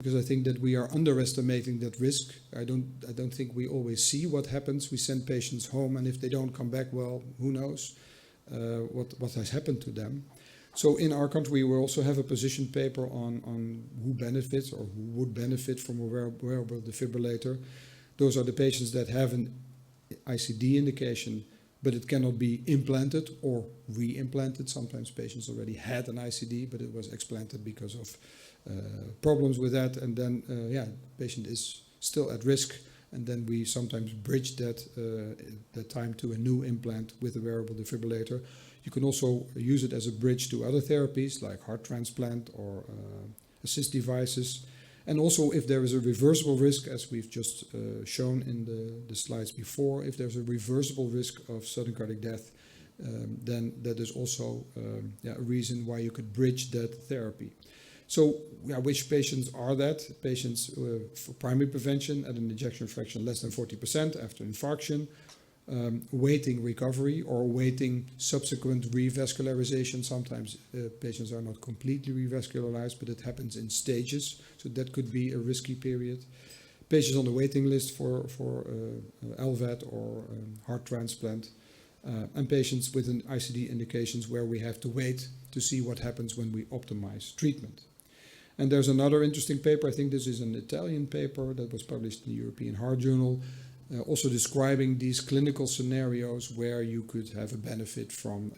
because I think that we are underestimating that risk. I don't think we always see what happens. We send patients home, and if they don't come back, well, who knows what has happened to them. So in our country, we also have a position paper on who benefits or who would benefit from a wearable defibrillator. Those are the patients that have an ICD indication, but it cannot be implanted or re-implanted. Sometimes patients already had an ICD, but it was explanted because of problems with that. And then, the patient is still at risk. And then we sometimes bridge that time to a new implant with a wearable defibrillator. You can also use it as a bridge to other therapies like heart transplant or assist devices. And also if there is a reversible risk, as we've just shown in the slides before, if there's a reversible risk of sudden cardiac death, then that is also a reason why you could bridge that therapy. So which patients are that? Patients for primary prevention at an ejection fraction less than 40% after infarction, waiting recovery or waiting subsequent revascularization. Sometimes patients are not completely revascularized, but it happens in stages. So that could be a risky period. Patients on the waiting list for LVAD or heart transplant. And patients with an ICD indications where we have to wait to see what happens when we optimize treatment. And there's another interesting paper, I think this is an Italian paper that was published in the European Heart Journal, also describing these clinical scenarios where you could have a benefit from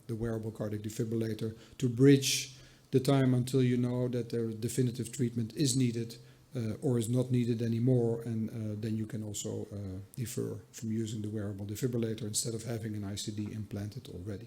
the wearable cardiac defibrillator to bridge the time until you know that the definitive treatment is needed or is not needed anymore, and then you can also defer from using the wearable defibrillator instead of having an ICD implanted already.